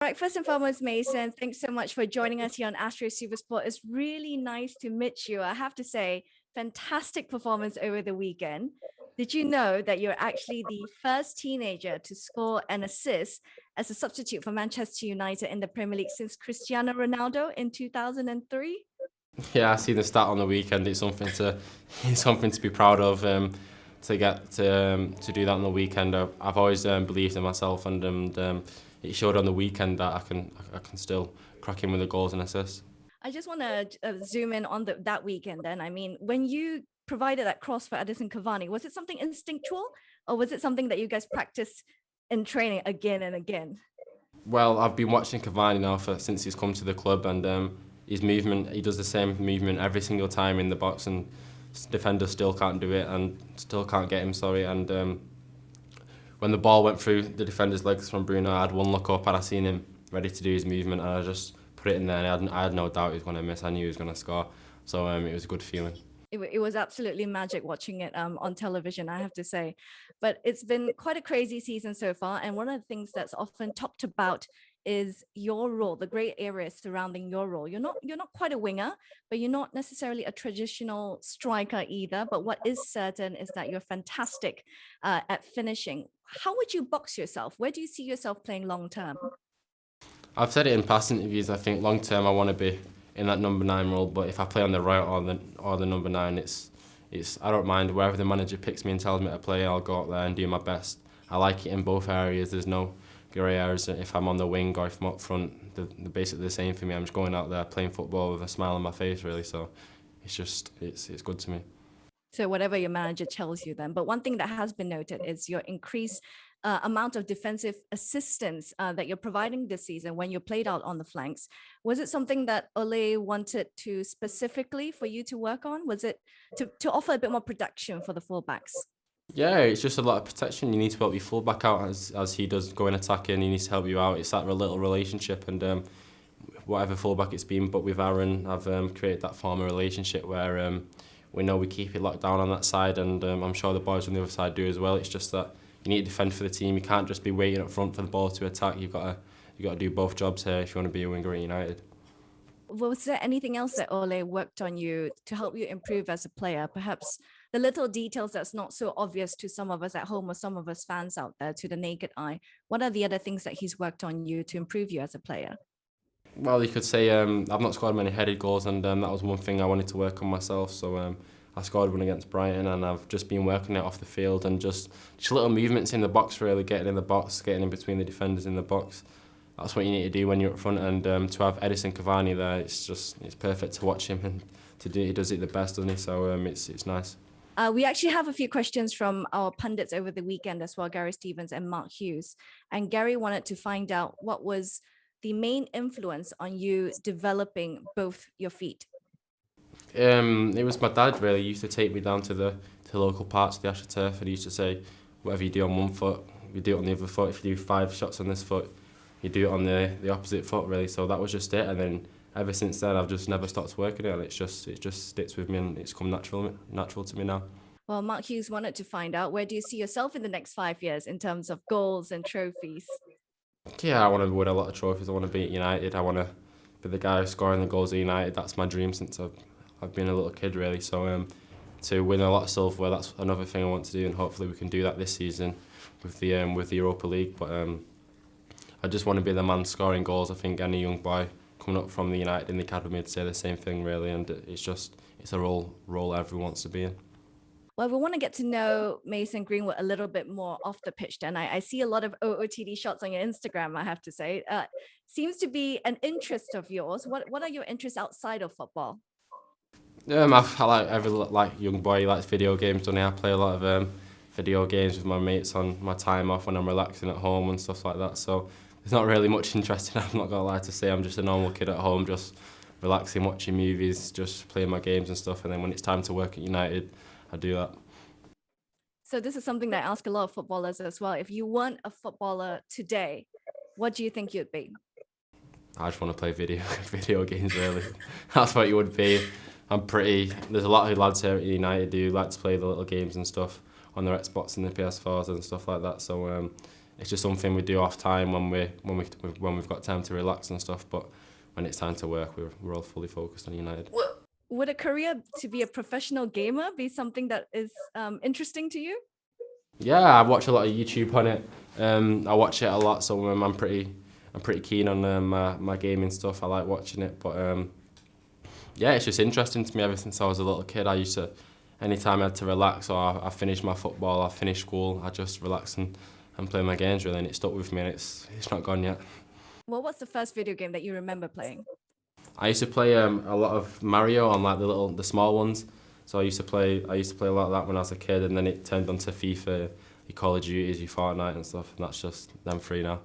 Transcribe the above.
All right, first and foremost, Mason, thanks so much for joining us here on Astro Supersport. It's really nice to meet you. I have to say, fantastic performance over the weekend. Did you know that you're actually the first teenager to score an assist as a substitute for Manchester United in the Premier League since Cristiano Ronaldo in 2003? Yeah, I seen the stat on the weekend. It's something to it's something to be proud of. To get to do that on the weekend, I've always believed in myself, and it showed on the weekend that I can still crack in with the goals and assists. I just want to zoom in on that weekend then. I mean, when you provided that cross for Edison Cavani, was it something instinctual or was it something that you guys practiced in training again and again? Well, I've been watching Cavani now since he's come to the club, and his movement, he does the same movement every single time in the box, and defenders still can't do it and still can't get him. Sorry, and when the ball went through the defender's legs from Bruno, I had one look up and I seen him ready to do his movement, and I just put it in there, and I had no doubt he was going to miss. I knew he was going to score, so it was a good feeling. It was absolutely magic watching it on television, I have to say. But it's been quite a crazy season so far. And one of the things that's often talked about is your role, the great areas surrounding your role. You're not quite a winger, but you're not necessarily a traditional striker either. But what is certain is that you're fantastic at finishing. How would you box yourself? Where do you see yourself playing long term? I've said it in past interviews. I think long term I want to be in that number 9 role, but if I play on the right or the number 9, it's I don't mind wherever the manager picks me and tells me to play. I'll go out there and do my best. I like it in both areas. There's no grey areas. If I'm on the wing or if I'm up front, they're basically the same for me. I'm just going out there playing football with a smile on my face, really. So it's good to me. So whatever your manager tells you then. But one thing that has been noted is your increased amount of defensive assistance that you're providing this season when you played out on the flanks. Was it something that Ole wanted to specifically for you to work on? Was it to offer a bit more protection for the fullbacks? Yeah, it's just a lot of protection. You need to help your fullback out as he does go in attacking. He needs to help you out. It's that little relationship, and whatever fullback it's been. But with Aaron, I've created that form of relationship where we know we keep it locked down on that side, and I'm sure the boys on the other side do as well. It's just that you need to defend for the team. You can't just be waiting up front for the ball to attack. You got to do both jobs here if you want to be a winger at United. Was there anything else that Ole worked on you to help you improve as a player? Perhaps the little details that's not so obvious to some of us at home or some of us fans out there to the naked eye. What are the other things that he's worked on you to improve you as a player? Well, you could say I've not scored many headed goals, and that was one thing I wanted to work on myself. So I scored one against Brighton, and I've just been working it off the field and just little movements in the box, really, getting in the box, getting in between the defenders in the box. That's what you need to do when you're up front, and to have Edison Cavani there, it's perfect to watch him, and he does it the best, doesn't he? So it's nice. We actually have a few questions from our pundits over the weekend as well, Gary Stevens and Mark Hughes. And Gary wanted to find out what was the main influence on you developing both your feet. It was my dad, really. He used to take me down to the local parks of the AstroTurf, and he used to say, whatever you do on one foot, you do it on the other foot. If you do 5 shots on this foot, you do it on the opposite foot, really. So that was just it, and then ever since then I've just never stopped working it, and it just sticks with me, and it's come natural to me now. Well, Mark Hughes wanted to find out, where do you see yourself in the next 5 years in terms of goals and trophies? Yeah, I want to win a lot of trophies. I want to be at United. I want to be the guy scoring the goals at United. That's my dream since I've been a little kid, really. So to win a lot of silverware, that's another thing I want to do, and hopefully we can do that this season with the Europa League. But I just want to be the man scoring goals. I think any young boy coming up from the United in the academy would say the same thing, really, and it's a role everyone wants to be in. Well, we want to get to know Mason Greenwood a little bit more off the pitch. And I see a lot of OOTD shots on your Instagram, I have to say. Seems to be an interest of yours. What are your interests outside of football? I like every young boy. He likes video games, don't he? I play a lot of video games with my mates on my time off when I'm relaxing at home and stuff like that. So there's not really much interest in it. I'm not gonna lie to say. I'm just a normal kid at home, just relaxing, watching movies, just playing my games and stuff. And then when it's time to work at United, I do that. So this is something that I ask a lot of footballers as well. If you weren't a footballer today, what do you think you'd be? I just want to play video games, really. That's what you would be. There's a lot of lads here at United who like to play the little games and stuff on their Xbox and the PS4s and stuff like that. So it's just something we do off time when we've got time to relax and stuff. But when it's time to work, we're all fully focused on United. Would a career to be a professional gamer be something that is interesting to you? Yeah, I watch a lot of YouTube on it. I watch it a lot, so I'm pretty keen on my gaming stuff. I like watching it, but yeah, it's just interesting to me ever since I was a little kid. I used to, anytime I had to relax or I finished my football, I finished school, I just relax and play my games really, and it stuck with me, and it's not gone yet. Well, what's the first video game that you remember playing? I used to play a lot of Mario on like the small ones. So I used to play a lot of that when I was a kid, and then it turned onto FIFA, your Call of Duties, your Fortnite and stuff, and that's just them three now.